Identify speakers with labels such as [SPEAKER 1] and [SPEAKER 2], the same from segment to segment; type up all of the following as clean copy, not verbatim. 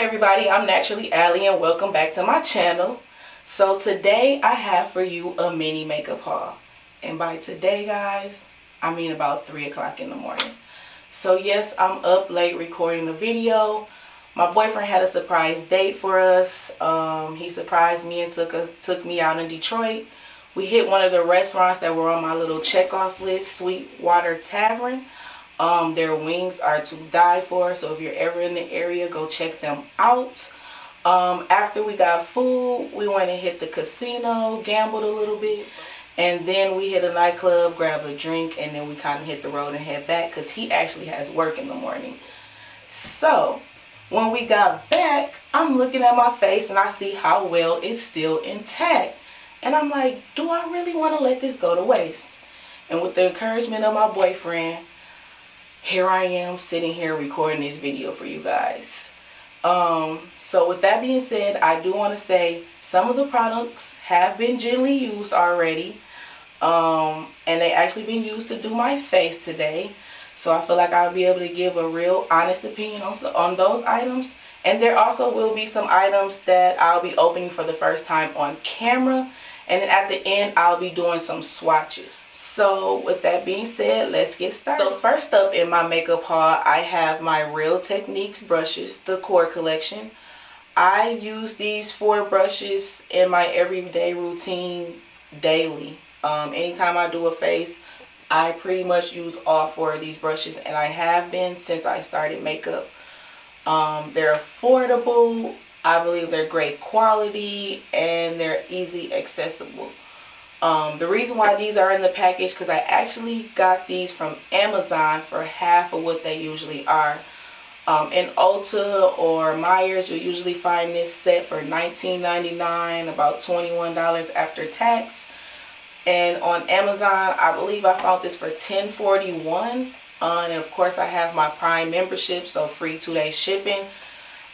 [SPEAKER 1] everybody, I'm Naturally Allie and welcome back to my channel. So today I have for you a mini makeup haul. And by today, guys, I mean about 3 o'clock in the morning. So yes, I'm up late recording the video. My boyfriend had a surprise date for us. He surprised me and took me out in Detroit. We hit one of the restaurants that were on my little checkoff list, Sweetwater Tavern. Their wings are to die for, so if you're ever in the area, go check them out. After we got food, we went and hit the casino, gambled a little bit, and then we hit a nightclub, grabbed a drink, and then we kind of hit the road and head back because he actually has work in the morning. So when we got back, I'm looking at my face and I see how well it's still intact, and I'm like, do I really want to let this go to waste? And with the encouragement of my boyfriend, here I am sitting here recording this video for you guys. So with that being said, I do want to say some of the products have been gently used already. And they actually been used to do my face today. So I feel like I'll be able to give a real honest opinion on those items. And there also will be some items that I'll be opening for the first time on camera. And then at the end, I'll be doing some swatches. So with that being said, let's get started. So first up in my makeup haul, I have my Real Techniques brushes, the Core collection. I use these 4 brushes in my everyday routine daily. Anytime I do a face, I pretty much use all 4 of these brushes, and I have been since I started makeup. They're affordable. I believe they're great quality and they're easy accessible. The reason why these are in the package, because I actually got these from Amazon for half of what they usually are. In Ulta or Myers, you'll usually find this set for $19.99, about $21 after tax. And on Amazon, I believe I found this for $10.41. And of course, I have my Prime membership, so free 2-day shipping.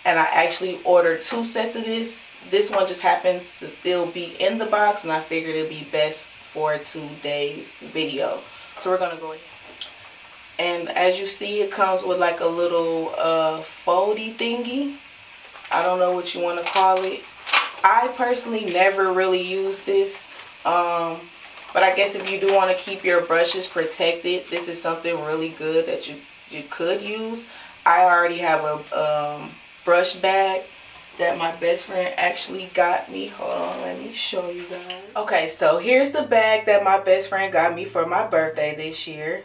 [SPEAKER 1] And I actually ordered 2 sets of this. This one just happens to still be in the box, and I figured it'd be best for today's video. So we're gonna go ahead. And as you see, it comes with like a little foldy thingy. I don't know what you want to call it. I personally never really use this. But I guess if you do want to keep your brushes protected, this is something really good that you could use. I already have a brush bag that my best friend actually got me. Hold on, let me show you guys. Okay, so here's the bag that my best friend got me for my birthday this year.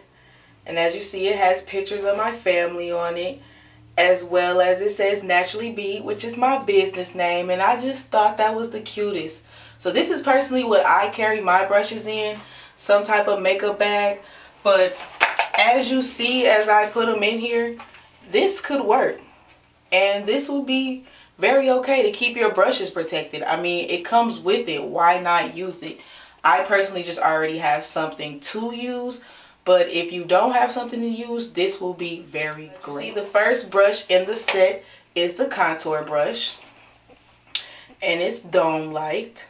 [SPEAKER 1] And as you see, it has pictures of my family on it, as well as it says Naturally Beat, which is my business name, and I just thought that was the cutest. So this is personally what I carry my brushes in, some type of makeup bag. But as you see, as I put them in here, this could work. And this will be very okay to keep your brushes protected. I mean, it comes with it. Why not use it? I personally just already have something to use. But if you don't have something to use, this will be very great. See, the first brush in the set is the contour brush. And it's dome-like.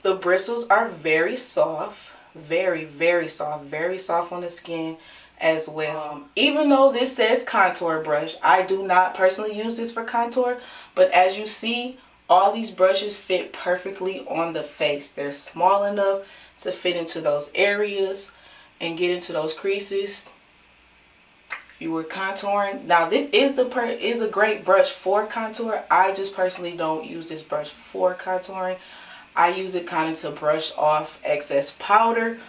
[SPEAKER 1] The bristles are very soft. Very, very soft. Very soft on the skin as well. Even though this says contour brush, I do not personally use this for contour, but as you see, all these brushes fit perfectly on the face. They're small enough to fit into those areas and get into those creases if you were contouring. Now this is a great brush for contour. I just personally don't use this brush for contouring. I use it kind of to brush off excess powder.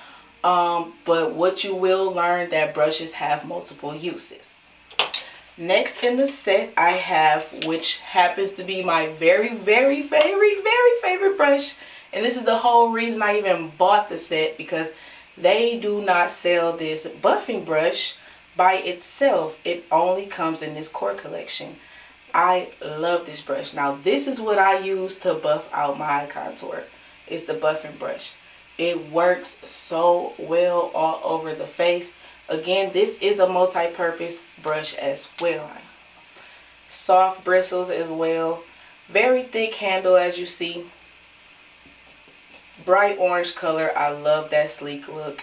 [SPEAKER 1] But what you will learn, that brushes have multiple uses. Next in the set I have, which happens to be my very favorite brush, and this is the whole reason I even bought the set, because they do not sell this buffing brush by itself. It only comes in this Core collection. I love this brush. Now this is what I use to buff out my eye contour. It's the buffing brush. It works so well all over the face. Again, this is a multi-purpose brush as well. Soft bristles as well. Very thick handle, as you see. Bright orange color. I love that sleek look.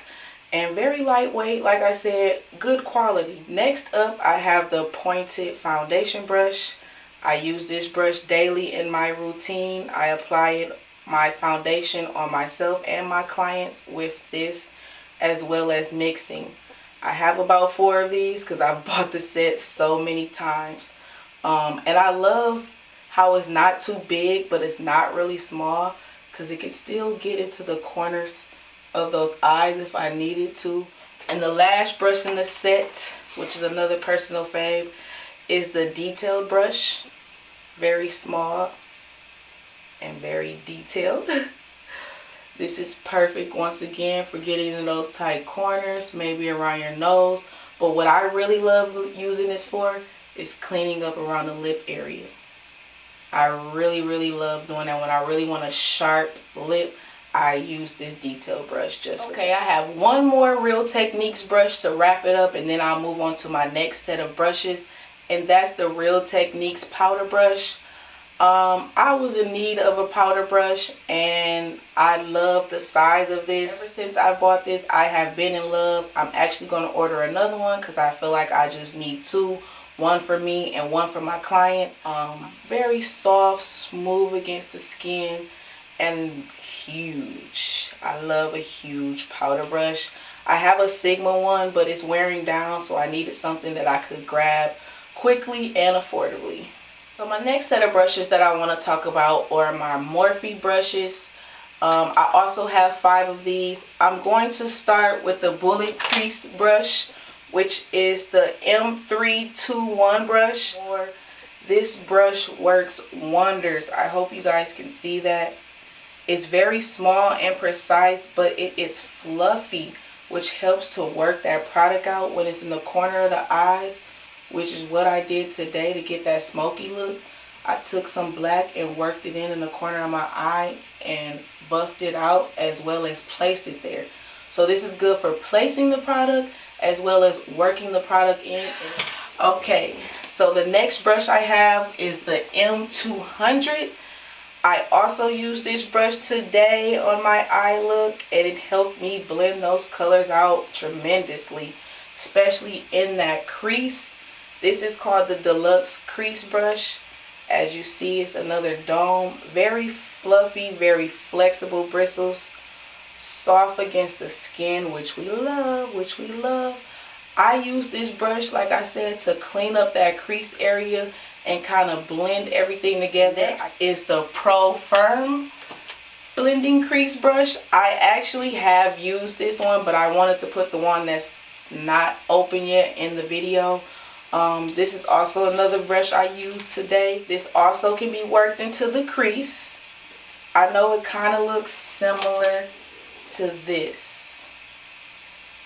[SPEAKER 1] And very lightweight, like I said, good quality. Next up, I have the pointed foundation brush. I use this brush daily in my routine. I apply my foundation on myself and my clients with this, as well as mixing. I have about 4 of these because I've bought the set so many times. And I love how it's not too big, but it's not really small, because it can still get into the corners of those eyes if I needed to. And the last brush in the set, which is another personal fave, is the detailed brush. Very small and very detailed. This is perfect once again for getting in those tight corners, maybe around your nose. But what I really love using this for is cleaning up around the lip area. I really love doing that. When I really want a sharp lip, I use this detail brush just for that. I have one more Real Techniques brush to wrap it up, and then I'll move on to my next set of brushes, and that's the Real Techniques powder brush. I was in need of a powder brush, and I love the size of this. Ever since I bought this, I have been in love. I'm actually going to order another one because I feel like I just need 2. One for me and one for my clients. Very soft, smooth against the skin, and huge. I love a huge powder brush. I have a Sigma one, but it's wearing down, so I needed something that I could grab quickly and affordably. So my next set of brushes that I want to talk about are my Morphe brushes. I also have 5 of these. I'm going to start with the Bullet Crease brush, which is the M321 brush. This brush works wonders. I hope you guys can see that. It's very small and precise, but it is fluffy, which helps to work that product out when it's in the corner of the eyes, which is what I did today to get that smoky look. I took some black and worked it in the corner of my eye and buffed it out, as well as placed it there. So this is good for placing the product as well as working the product in. Okay, so the next brush I have is the M200. I also used this brush today on my eye look, and it helped me blend those colors out tremendously, especially in that crease. This is called the Deluxe Crease brush. As you see, it's another dome. Very fluffy, very flexible bristles. Soft against the skin, which we love, I use this brush, like I said, to clean up that crease area and kind of blend everything together. Next is the Pro Firm blending crease brush. I actually have used this one, but I wanted to put the one that's not open yet in the video. This is also another brush I used today. This also can be worked into the crease. I know it kind of looks similar to this.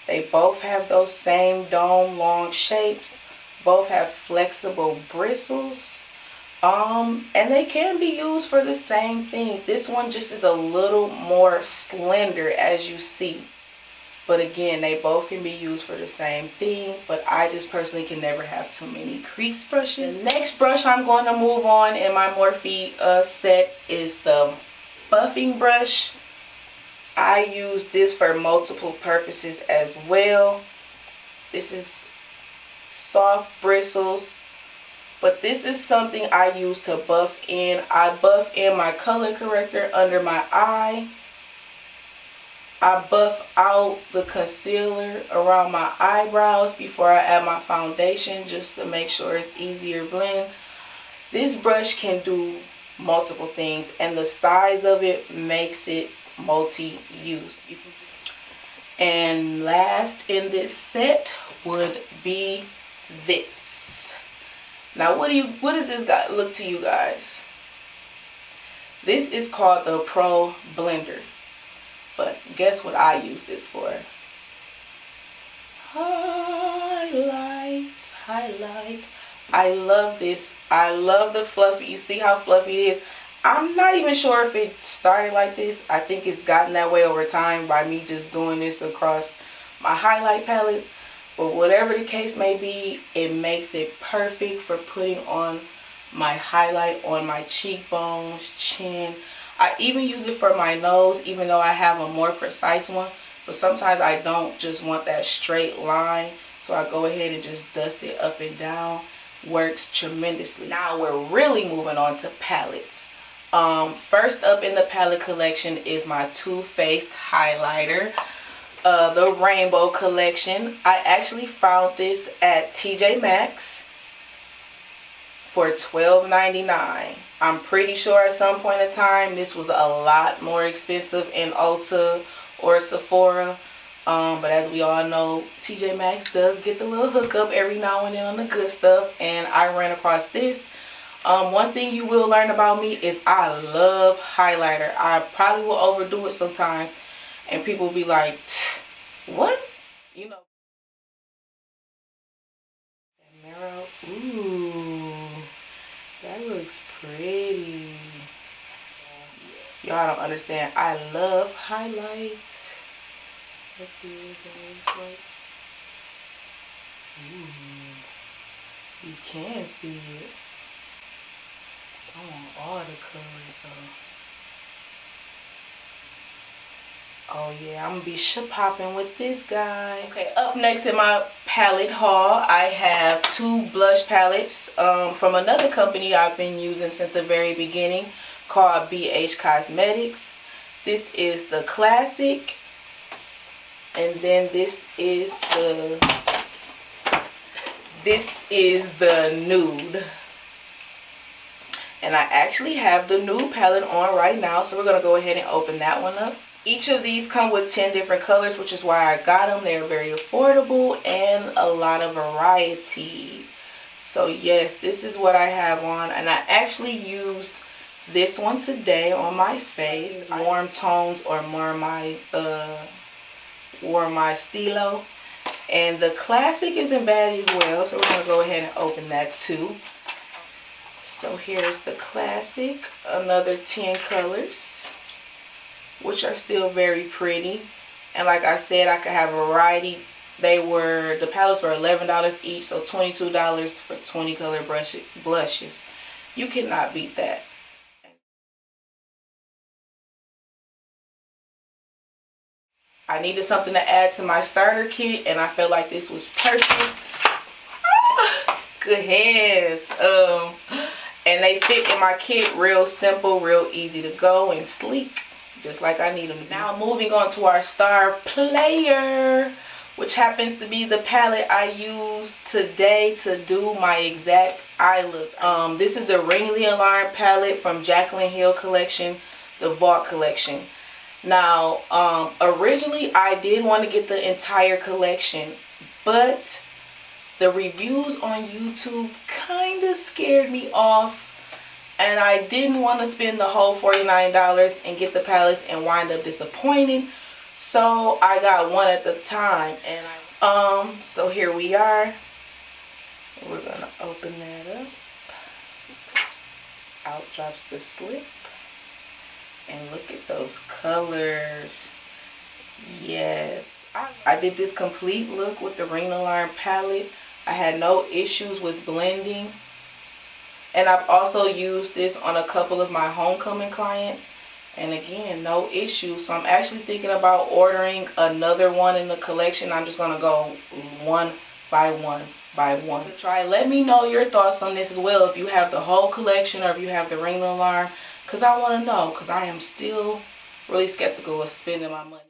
[SPEAKER 1] They both have those same dome long shapes. Both have flexible bristles. And they can be used for the same thing. This one just is a little more slender, as you see. But again, they both can be used for the same thing. But I just personally can never have too many crease brushes. The next brush I'm going to move on in my Morphe set is the buffing brush. I use this for multiple purposes as well. This is soft bristles, but this is something I use to buff in. I buff in my color corrector under my eye. I buff out the concealer around my eyebrows before I add my foundation, just to make sure it's easier blend. This brush can do multiple things, and the size of it makes it multi-use. And last in this set would be this. Now what does this guy look to you guys? This is called the Pro Blender, but guess what I use this for? Highlights. I love this. I love the fluffy. You see how fluffy it is? I'm not even sure if it started like this. I think it's gotten that way over time by me just doing this across my highlight palettes. But whatever the case may be, it makes it perfect for putting on my highlight on my cheekbones, chin. I even use it for my nose, even though I have a more precise one. But sometimes I don't just want that straight line. So I go ahead and just dust it up and down. works tremendously. Now we're really moving on to palettes. First up in the palette collection is my Too Faced highlighter, the Rainbow collection. I actually found this at TJ Maxx for $12.99. I'm pretty sure at some point in time this was a lot more expensive in Ulta or Sephora. But as we all know, TJ Maxx does get the little hookup every now and then on the good stuff. And I ran across this. One thing you will learn about me is I love highlighter. I probably will overdo it sometimes. And people will be like, what? You know. Mirror. Ooh. That looks pretty. Y'all don't understand. I love highlights. Let's see what it looks like. Ooh. You can see it. I want all the colors though. Oh yeah, I'm gonna be popping with this, guys. Okay, up next in my palette haul, I have two blush palettes from another company I've been using since the very beginning, called BH Cosmetics. This is the Classic, and then this is the Nude. And I actually have the Nude palette on right now, so we're gonna go ahead and open that one up. Each of these come with 10 different colors, which is why I got them. They're very affordable and a lot of variety. So yes, this is what I have on, and I actually used this one today on my face. Warm tones, or more my stilo. And the Classic isn't bad as well, so we're gonna go ahead and open that too. So here's the Classic, another 10 colors, which are still very pretty. And like I said, I could have a variety. The palettes were $11 each, so $22 for 20 color blushes. You cannot beat that. I needed something to add to my starter kit, and I felt like this was perfect. Good hands. And they fit in my kit real simple, real easy to go, and sleek, just like I need them to be. Now moving on to our star player, which happens to be the palette I used today to do my exact eye look. This is the Ringly Alarm palette from Jaclyn Hill collection, the Vault collection. Now, originally I did want to get the entire collection, but the reviews on YouTube kind of scared me off, and I didn't want to spend the whole $49 and get the palettes and wind up disappointing. So I got one at the time, and so here we are. We're gonna open that up. Out drops the slip, and look at those colors. Yes, I did this complete look with the Ring Alarm palette. I had no issues with blending, and I've also used this on a couple of my homecoming clients, and again, no issues. So I'm actually thinking about ordering another one in the collection. I'm just gonna go one by one by one. Try. Let me know your thoughts on this as well, if you have the whole collection or if you have the Ring Alarm, because I want to know, because I am still really skeptical of spending my money.